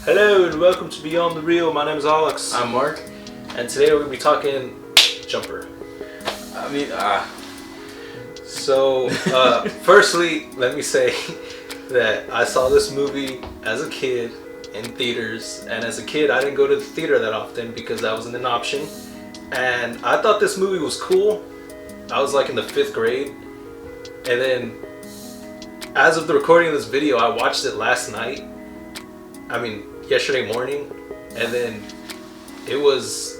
Hello and welcome to Beyond the Real. My name is Alex. I'm Mark. And today we're going to be talking Jumper. Firstly, let me say that I saw this movie as a kid in theaters. And as a kid, I didn't go to the theater that often because that wasn't an option. And I thought this movie was cool. I was like in the 5th grade. And then, as of the recording of this video, I watched it last night. Yesterday morning, and then I was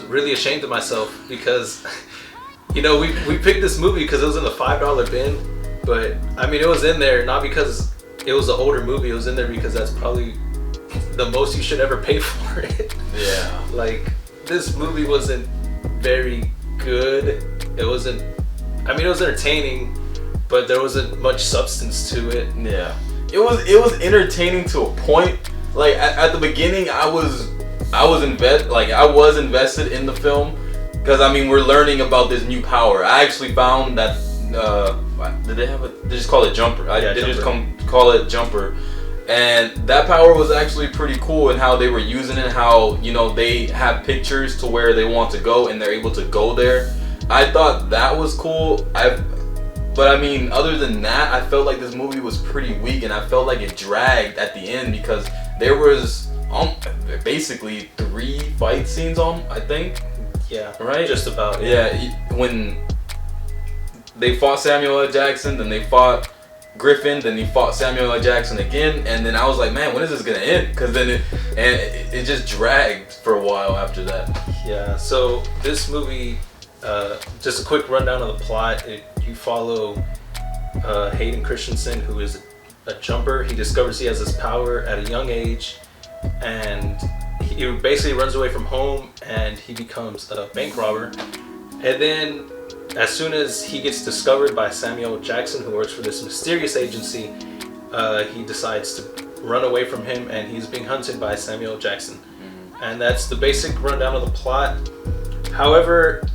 really ashamed of myself because, we picked this movie because it was in the $5 bin, but it was in there not because it was an older movie. It was in there because that's probably the most you should ever pay for it. Yeah. Like, this movie wasn't very good. It was entertaining, but there wasn't much substance to it. Yeah. It was entertaining to a point. Like at the beginning, I was invested in the film because we're learning about this new power. I actually found that they just call it Jumper. Call it Jumper, and that power was actually pretty cool in how they were using it. How they have pictures to where they want to go and they're able to go there. I thought that was cool. But other than that, I felt like this movie was pretty weak, and I felt like it dragged at the end because there was basically 3 fight scenes I think. Yeah. Right? Just about. Yeah. When they fought Samuel L. Jackson, then they fought Griffin, then he fought Samuel L. Jackson again, and then I was like, man, when is this gonna end? Because then it just dragged for a while after that. Yeah. So this movie, just a quick rundown of the plot. You follow Hayden Christensen, who is a jumper. He discovers he has this power at a young age, and he basically runs away from home and he becomes a bank robber. And then as soon as he gets discovered by Samuel Jackson, who works for this mysterious agency, he decides to run away from him, and he's being hunted by Samuel Jackson. Mm-hmm. And that's the basic rundown of the plot. However,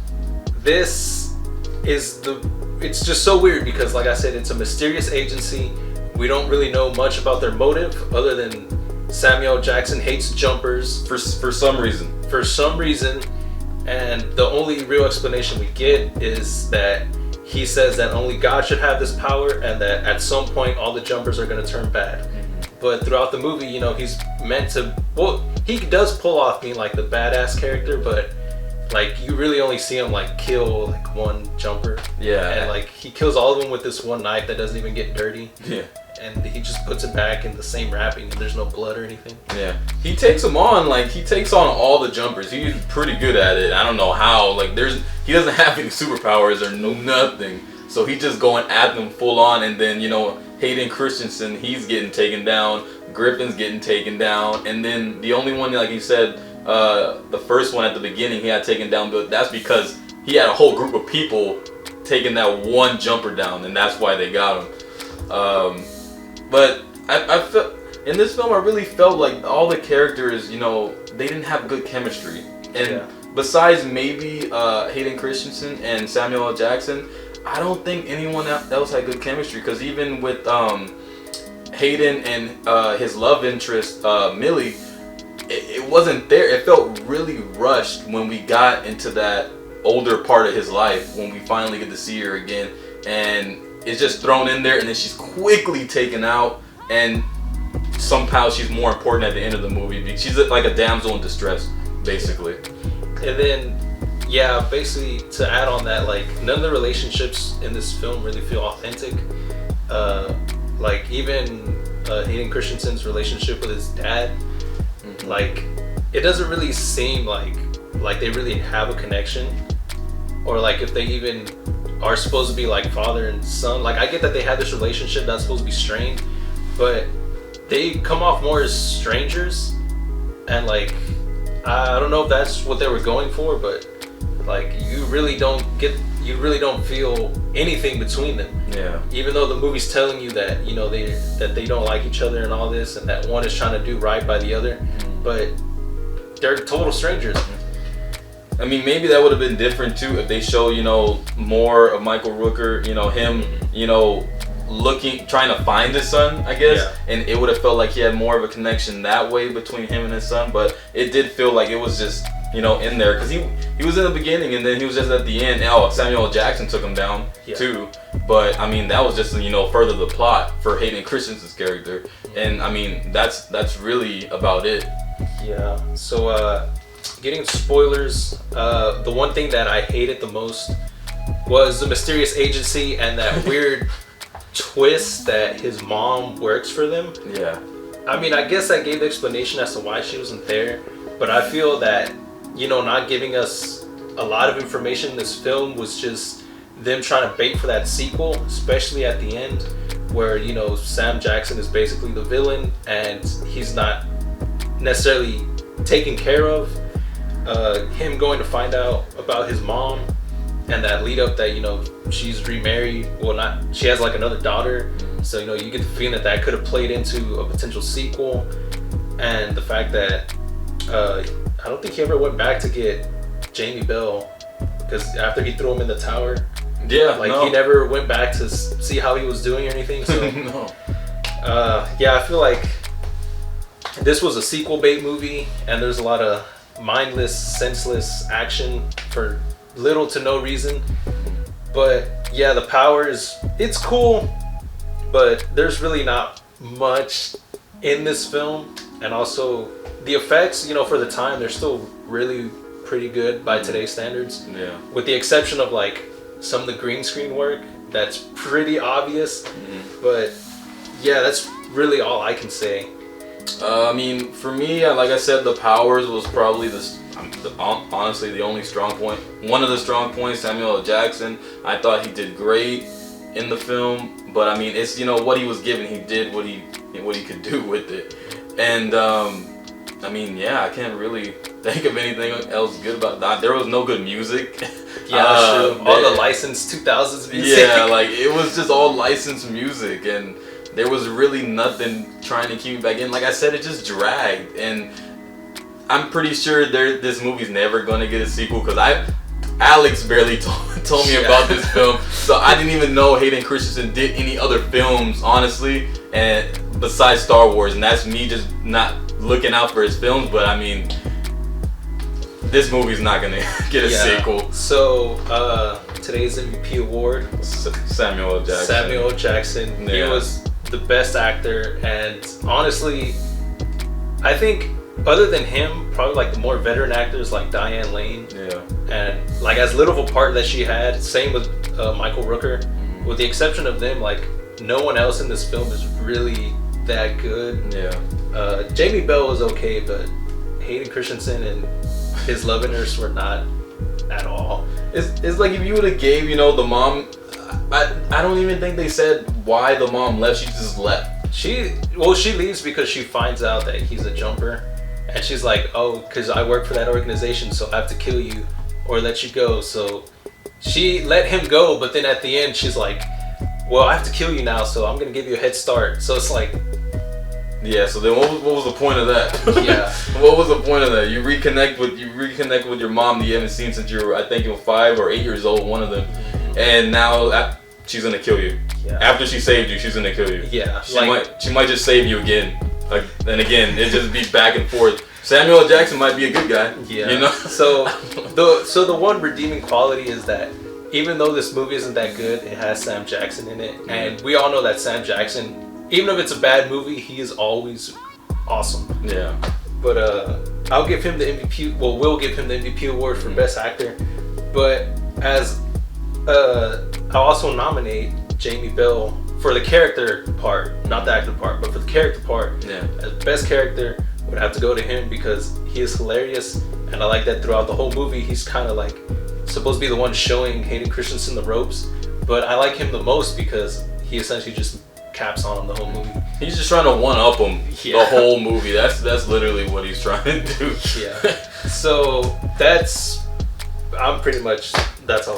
it's just so weird because, like I said, it's a mysterious agency. We don't really know much about their motive other than Samuel Jackson hates jumpers for some reason. For some reason, and the only real explanation we get is that he says that only God should have this power, and that at some point all the jumpers are going to turn bad. Mm-hmm. But throughout the movie, he's meant to. Well, he does pull off being like the badass character, but you really only see him kill one jumper. Yeah. And he kills all of them with this one knife that doesn't even get dirty. Yeah. And he just puts it back in the same wrapping, and there's no blood or anything. Yeah. He takes them on, he takes on all the jumpers. He's pretty good at it. I don't know how. He doesn't have any superpowers or nothing. So he's just going at them full on, and then, Hayden Christensen, he's getting taken down. Griffin's getting taken down. And then the only one, like you said, the first one at the beginning he had taken down, but that's because he had a whole group of people taking that one jumper down, and that's why they got him. But I felt in this film, I really felt like all the characters, they didn't have good chemistry. And besides maybe Hayden Christensen and Samuel L. Jackson, I don't think anyone else had good chemistry. Because even with Hayden and his love interest, Millie, it wasn't there. It felt really rushed when we got into that older part of his life, when we finally get to see her again, and it's just thrown in there, and then she's quickly taken out, and somehow she's more important at the end of the movie because she's like a damsel in distress, basically. And then, basically to add on that, none of the relationships in this film really feel authentic. Even Hayden Christensen's relationship with his dad, it doesn't really seem like they really have a connection, or if they even are supposed to be father and son. I get that they have this relationship that's supposed to be strained, but they come off more as strangers, and I don't know if that's what they were going for, but you really don't feel anything between them. Yeah. Even though the movie's telling you that they don't like each other and all this, and that one is trying to do right by the other, but they're total strangers. Maybe that would have been different too if they show, more of Michael Rooker, him, trying to find his son, I guess, Yeah. and it would have felt like he had more of a connection that way between him and his son. But it did feel like it was just, you know, in there because he was in the beginning and then he was just at the end. Oh, Samuel L. Jackson took him down too. But I mean, that was just, you know, further the plot for Hayden Christensen's character, and I mean that's really about it. Yeah. So getting spoilers, the one thing that I hated the most was the mysterious agency and that weird twist that his mom works for them. Yeah. I mean, I guess I gave the explanation as to why she wasn't there, but I feel that, you know, not giving us a lot of information in this film was just them trying to bait for that sequel, especially at the end where, you know, Sam Jackson is basically the villain and he's not necessarily taken care of. Him going to find out about his mom and that lead up that, you know, she's remarried. Well, not, she has like another daughter. So, you know, you get the feeling that that could have played into a potential sequel. And the fact that I don't think he ever went back to get Jamie Bell because after he threw him in the tower, he never went back to see how he was doing or anything. So, No. Yeah, I feel like this was a sequel bait movie, and there's a lot of mindless, senseless action for little to no reason. But yeah, the powers, it's cool, but there's really not much in this film. And also the effects, you know, for the time, they're still really pretty good by today's standards. Yeah. With the exception of like some of the green screen work that's pretty obvious. But yeah, that's really all I can say. I mean, for me, like I said, the powers was probably honestly the only strong point. One of the strong points, Samuel L. Jackson. I thought he did great in the film, but I mean, it's, you know, what he was given, he did what he could do with it. And I mean, yeah, I can't really think of anything else good about that. There was no good music. Yeah, that's true. All the licensed 2000s music. Yeah, like it was just all licensed music, and there was really nothing trying to keep me back in. Like I said, it just dragged, and I'm pretty sure this movie's never gonna get a sequel because Alex barely told me about this film, so I didn't even know Hayden Christensen did any other films, honestly, and besides Star Wars, and that's me just not looking out for his films. But I mean, this movie's not gonna get a sequel. So today's MVP award, Samuel L. Jackson. Samuel L. Jackson. He was the best actor, and honestly, I think other than him, probably like the more veteran actors like Diane Lane. Yeah. And like as little of a part that she had, same with Michael Rooker. With the exception of them, like no one else in this film is really that good. Yeah. Jamie Bell was okay, but Hayden Christensen and his love interest were not at all. It's like if you would have gave, you know, the mom, I don't even think they said why the mom left. She just left. She leaves because she finds out that he's a jumper, and she's like, oh, because I work for that organization, so I have to kill you or let you go. So she let him go, but then at the end she's like, well, I have to kill you now, so I'm gonna give you a head start. So it's like, yeah. So then what was the point of that? Yeah. What was the point of that? You reconnect with your mom that you haven't seen since you were, I think you were 5 or 8 years old, one of them, and now she's gonna kill you. Yeah. After she saved you, she's gonna kill you. Yeah. She might just save you again. And again, it just be back and forth. Samuel L. Jackson might be a good guy. Yeah. You know? So the one redeeming quality is that even though this movie isn't that good, it has Sam Jackson in it. And we all know that Sam Jackson, even if it's a bad movie, he is always awesome. Yeah. But I'll give him the MVP. Well, we'll give him the MVP award for Best Actor. But as I'll also nominate Jamie Bell for the character part, not the actor part, but for the character part. Yeah. As best character, would have to go to him because he is hilarious, and I like that throughout the whole movie he's kind of like supposed to be the one showing Hayden Christensen the ropes, but I like him the most because he essentially just caps on him the whole movie. He's just trying to one up him the whole movie. That's literally what he's trying to do. Yeah. So that's all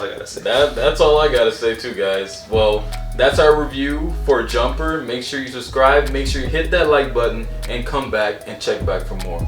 I gotta say. That's all I gotta say too, guys. Well, that's our review for Jumper. Make sure you subscribe, make sure you hit that like button, and come back and check back for more.